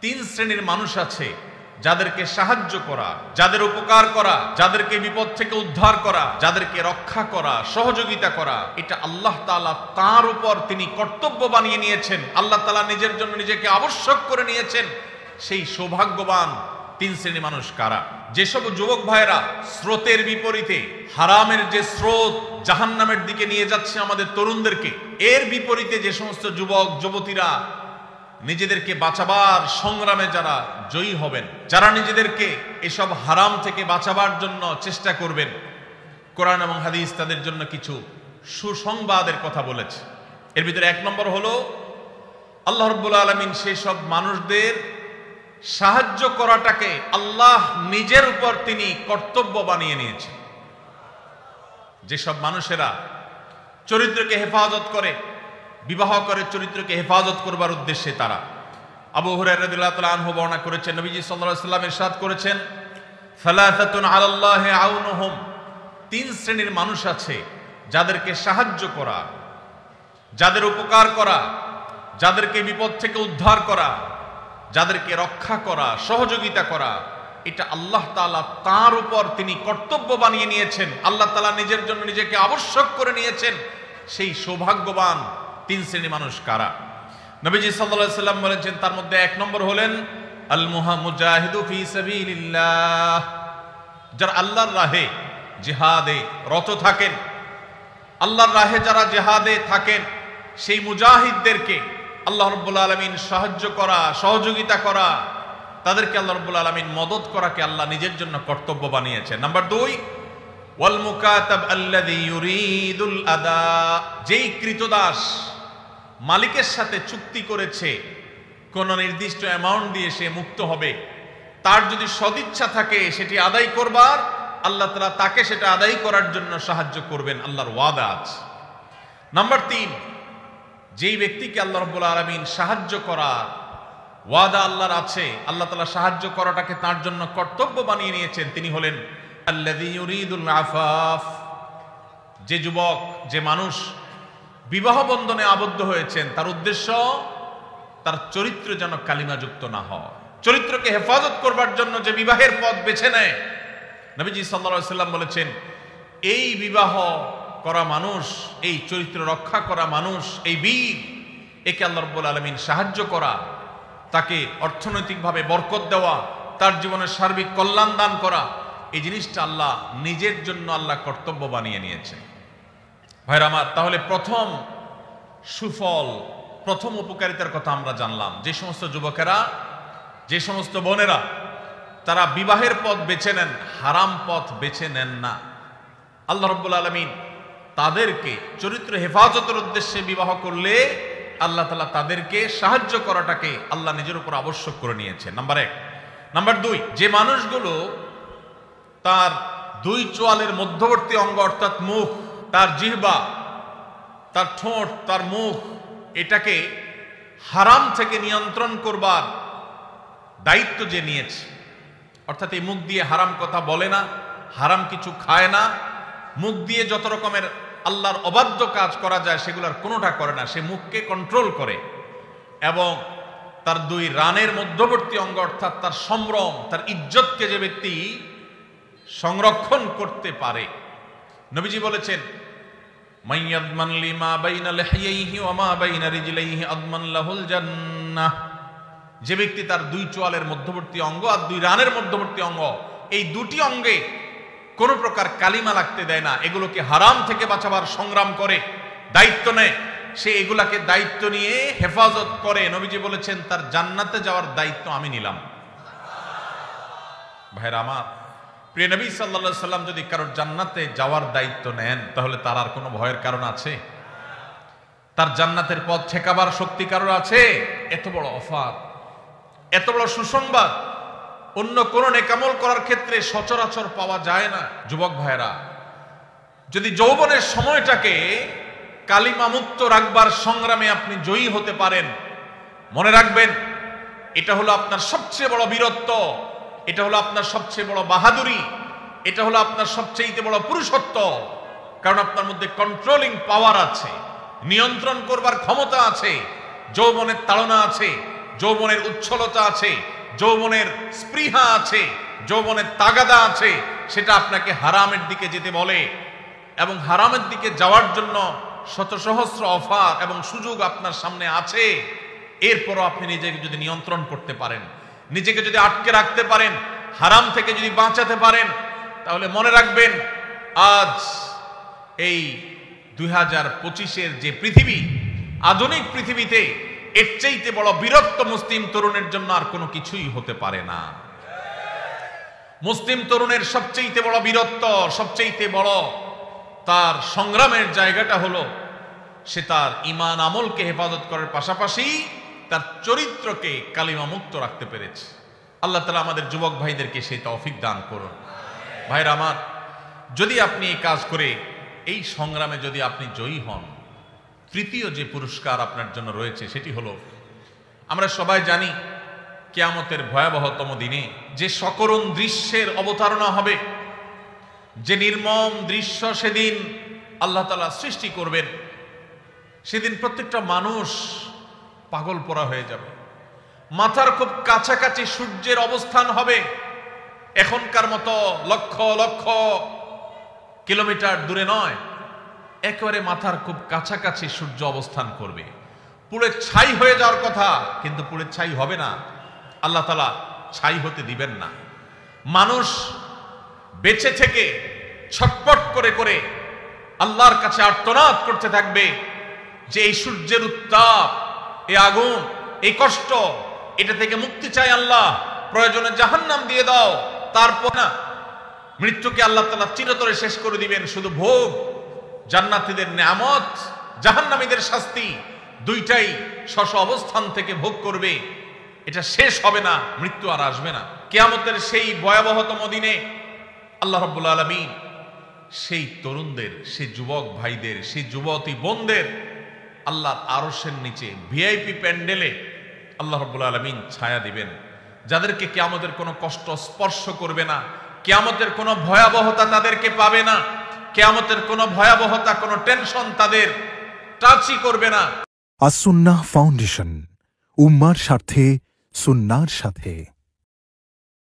তিন শ্রেণীর মানুষ আছে যাদেরকে সাহায্য করা, যাদের উপকার করা, যাদেরকে বিপদ থেকে উদ্ধার করা, যাদেরকে রক্ষা করা, সহযোগিতা করা, এটা আল্লাহ তাআলা তার উপর তিনি কর্তব্য বানিয়ে নিয়েছেন। আল্লাহ তাআলা নিজের জন্য নিজেকে আবশ্যক করে নিয়েছেন। সেই সৌভাগ্যবান তিন শ্রেণীর মানুষ কারা? যেসব যুবক ভাইরা স্রোতের বিপরীতে, হারামের যে স্রোত জাহান্নামের দিকে নিয়ে যাচ্ছে আমাদের তরুণদেরকে, এর বিপরীতে যে সমস্ত যুবক যুবতীরা নিজেদেরকে বাঁচাবার সংগ্রামে যারা জয়ী হবেন, যারা নিজেদেরকে এসব হারাম থেকে বাঁচাবার জন্য চেষ্টা করবেন, কোরআন এবং হাদিস তাদের জন্য কিছু সুসংবাদের কথা বলেছে। এর ভিতরে এক নম্বর হলো আল্লাহ রাব্বুল আলামিন সেই সব মানুষদের সাহায্য করাটাকে আল্লাহ নিজের উপর তিনি কর্তব্য বানিয়ে নিয়েছেন। যেসব মানুষেরা চরিত্রকে হেফাজত করে, বিবাহ করে চরিত্রকে হেফাজত করবার উদ্দেশ্যে তারা, আবু হুরায়রা রাদিয়াল্লাহু তাআলা আনহু বর্ণনা করেছেন, নবীজি সাল্লাল্লাহু আলাইহি ওয়াসাল্লাম ইরশাদ করেছেন, সালাসাতুন আলাল্লাহি আউনুহুম, তিন শ্রেণীর মানুষ আছে যাদেরকে সাহায্য করা, যাদের উপকার করা, যাদেরকে বিপদ থেকে উদ্ধার করা, যাদেরকে রক্ষা করা, সহযোগিতা করা, এটা আল্লাহ তাআলা তার উপর তিনি কর্তব্য বানিয়ে নিয়েছেন। আল্লাহ তাআলা নিজের জন্য নিজেকে আবশ্যক করে নিয়েছেন। সেই সৌভাগ্যবান তিন শ্রেণীর মানুষ কারা? নবীজি সাল্লাল্লাহু আলাইহি ওয়াসাল্লাম বলেছেন, তার মধ্যে এক নম্বর হলেন আল মুজাহিদু ফি সাবিলিল্লাহ, যারা আল্লাহর রাহে জিহাদে রত থাকেন, আল্লাহর রাহে যারা জিহাদে থাকেন, সেই মুজাহিদদেরকে আল্লাহ রাব্বুল আলামিন সাহায্য করা, সহযোগিতা করা, তাদেরকে আল্লাহ রাব্বুল আলামিন মদদ করাকে আল্লাহ নিজের জন্য কর্তব্য বানিয়েছেন। নাম্বার 2, ওয়াল মুকাতাব আল্লাযী ইউরিদুল আদা, যেই কৃতদাস মালিকের সাথে চুক্তি করেছে কোন নির্দিষ্ট অ্যামাউন্ট দিয়ে সে মুক্ত হবে, তার যদি সদিচ্ছা থাকে সেটি আদায় করবার, আল্লাহ তাআলা তাকে সেটা আদায় করার জন্য সাহায্য করবেন, আল্লাহর ওয়াদা আছে। নাম্বার 3, যেই ব্যক্তিকে আল্লাহ রাব্বুল আলামিন সাহায্য করার ওয়াদা আল্লাহর আছে, আল্লাহ তাআলা সাহায্য করাটাকে তার জন্য কর্তব্য বানিয়ে নিয়েছেন, তিনি হলেন আল্লাযী ইউরিদুল আফাফ, যে যুবক, যে মানুষ বিবাহ বন্ধনে আবদ্ধ হয়েছেন, তার উদ্দেশ্য তার চরিত্র যেন কালিমাযুক্ত না হয়। চরিত্রকে হেফাজত করবার জন্য যে বিবাহের পথ বেছে নেয়, নবীজি সাল্লাল্লাহু আলাইহি ওয়াসাল্লাম বলেছেন, এই বিবাহ করা মানুষ, এই চরিত্র রক্ষা করা মানুষ, এই বীর, একে আল্লাহ রাব্বুল আলামিন সাহায্য করা, তাকে অর্থনৈতিকভাবে বরকত দেওয়া, তার জীবনের সার্বিক কল্যাণ দান করা, এই জিনিসটা আল্লাহ নিজের জন্য আল্লাহ কর্তব্য বানিয়ে নিয়েছেন। ভাইরা আমার, তাহলে প্রথম সুফল, প্রথম উপকারিতার কথা আমরা জানলাম। যে সমস্ত যুবকেরা, যে সমস্ত বোনেরা তারা বিবাহের পথ বেছে নেন, হারাম পথ বেছে নেন না, আল্লাহ রাব্বুল আলামিন তাদেরকে চরিত্র হেফাজতের উদ্দেশ্যে বিবাহ করলে আল্লাহ তাআলা তাদেরকে সাহায্য করাটাকে আল্লাহ নিজের উপর আবশ্যক করে নিয়েছেন। নাম্বার 1। নাম্বার 2, যে মানুষগুলো তার দুই চোয়ালের মধ্যবর্তী অঙ্গ অর্থাৎ মুখ, তার জিহ্বা, তার ঠোঁট, তার মুখ, এটাকে হারাম থেকে নিয়ন্ত্রণ করবার দায়িত্ব যে নিয়েছে, অর্থাৎ এই মুখ দিয়ে হারাম কথা বলে না, হারাম কিছু খায় না, মুখ দিয়ে যত রকমের আল্লাহর অবাধ্য কাজ করা যায় সেগুলোর কোনোটা করে না, সে মুখকে কন্ট্রোল করে, এবং তার দুই রানের মধ্যবর্তী অঙ্গ অর্থাৎ তার সম্ভ্রম, তার ইজ্জতকে যে ব্যক্তি সংরক্ষণ করতে পারে, নবীজি বলেছেন, মাইয়াদমান লিমা বাইনা লিহিয়াইহি ওয়া মা বাইনা রিজলাইহি আদমান লাহুল জান্নাহ, যে ব্যক্তি তার দুই চোয়ালের মধ্যবর্তী অঙ্গ আর দুই রানের মধ্যবর্তী অঙ্গ, এই দুটি অঙ্গে কোন প্রকার কালিমা লাগতে দেয় না, এগুলোকে হারাম থেকে বাঁচাবার সংগ্রাম করে, দায়িত্ব নেয়, সে এগুলাকে দায়িত্ব নিয়ে হেফাজত করে, নবীজি বলেছেন তার জান্নাতে যাওয়ার দায়িত্ব আমি নিলাম। ভাইরা আমার, প্রিয় নবী সাল্লাল্লাহু আলাইহি সাল্লাম যদি কারোর জান্নাতে যাওয়ার দায়িত্ব নেন, তাহলে তার আর কোনো ভয়ের কারণ আছে? তার জান্নাতের পথ ঠেকাবার শক্তি কারোর আছে? এত বড় অফার, এত বড় সুসংবাদ অন্য কোন নেকামল করার ক্ষেত্রে সচরাচর পাওয়া যায় না। যুবক ভাইরা, যদি যৌবনের সময়টাকে কালিমা মুক্ত রাখবার সংগ্রামে আপনি জয়ী হতে পারেন, মনে রাখবেন এটা হলো আপনার সবচেয়ে বড় বীরত্ব, এটা হলো আপনার সবচেয়ে বড় বাহাদুরি, এটা হলো আপনার সবচেয়ে বড় পুরুষত্ব, কারণ আপনার মধ্যে কন্ট্রোলিং পাওয়ার আছে, নিয়ন্ত্রণ করবার ক্ষমতা আছে, যৌবনের তাড়না আছে, যৌবনের উচ্ছলতা আছে, যৌবনের স্পৃহা আছে, যৌবনের তাগাদা আছে, সেটা আপনাকে হারামের দিকে যেতে বলে। এবং হারামের দিকে যাওয়ার জন্য শত সহস্র অফার এবং সুযোগ আপনার সামনে আছে। এরপরও আপনি নিজেকে যদি নিয়ন্ত্রণ করতে পারেন, নিজেকে যদি আটকে রাখতে পারেন, হারাম থেকে যদি বাঁচাতে পারেন, তাহলে মনে রাখবেন আজ এই 2025-এর যে পৃথিবী, আধুনিক পৃথিবীতে এর চাইতে বড় বীরত্ব মুসলিম তরুণের জন্য আর কোনো কিছুই হতে পারে না। মুসলিম তরুণের সবচেয়ে বড় বীরত্ব, সবচেয়ে বড় তার সংগ্রামের জায়গাটা হলো সে তার ঈমান আমলকে হেফাজত করার পাশাপাশি তার চরিত্রকে কালিমা মুক্ত রাখতে পেরেছে। আল্লাহ তাআলা আমাদের যুবক ভাইদেরকে সেই তৌফিক দান করুন। ভাইরা আমার, যদি আপনি এই কাজ করে এই সংগ্রামে যদি আপনি জয়ী হন, তৃতীয় যে পুরস্কার আপনার জন্য রয়েছে সেটি হলো, আমরা সবাই জানি কিয়ামতের ভয়াবহতম দিনে যে সকরুণ দৃশ্যের অবতারণা হবে, যে নির্মম দৃশ্য সেদিন আল্লাহ তাআলা সৃষ্টি করবেন, সেদিন প্রত্যেকটা মানুষ পাগল পরা হয়ে যাবে। মাথার খুব কাছাকাছি সূর্যের অবস্থান হবে, এখনকার মতো লক্ষ লক্ষ কিলোমিটার দূরে নয়, একেবারে মাথার খুব কাছাকাছি সূর্য অবস্থান করবে। পুড়ে ছাই হয়ে যাওয়ার কথা, কিন্তু পুড়ে ছাই হবে না, আল্লাহ তাআলা ছাই হতে দিবেন না। মানুষ বেঁচে থেকে ছটপট করে করে আল্লাহর কাছে আর্তনাদ করতে থাকবে যে এই সূর্যের উত্তাপ, এই আগুন, এই কষ্ট, এটা থেকে মুক্তি চাই আল্লাহ, প্রয়োজনে জাহান্নাম দিয়ে দাও। তারপর না, মৃত্যুকে আল্লাহ তাআলা চিরতরে শেষ করে দিবেন। শুধু ভোগ, জান্নাতীদের নেয়ামত, জাহান্নামীদের শাস্তি, দুইটাই স্ব অবস্থান থেকে ভোগ করবে। এটা শেষ হবে না, মৃত্যু আর আসবে না। কিয়ামতের সেই ভয়াবহতম দিনে আল্লাহ রাব্বুল আলামিন সেই তরুণদের, সেই যুবক ভাইদের, সেই যুবতী বোনদের আল্লাহর আরশের নিচে ভিআইপি প্যান্ডেলে আল্লাহ রাব্বুল আলামিন ছায়া দিবেন, যাদেরকে কিয়ামতের কোনো কষ্ট স্পর্শ করবে না, কিয়ামতের কোনো ভয়াবহতা তাদেরকে পাবে না, কিয়ামতের কোনো ভয়াবহতা, কোনো টেনশন তাদের টাচই করবে না। আস-সুন্নাহ ফাউন্ডেশন, উম্মার স্বার্থে সুন্নাহর সাথে।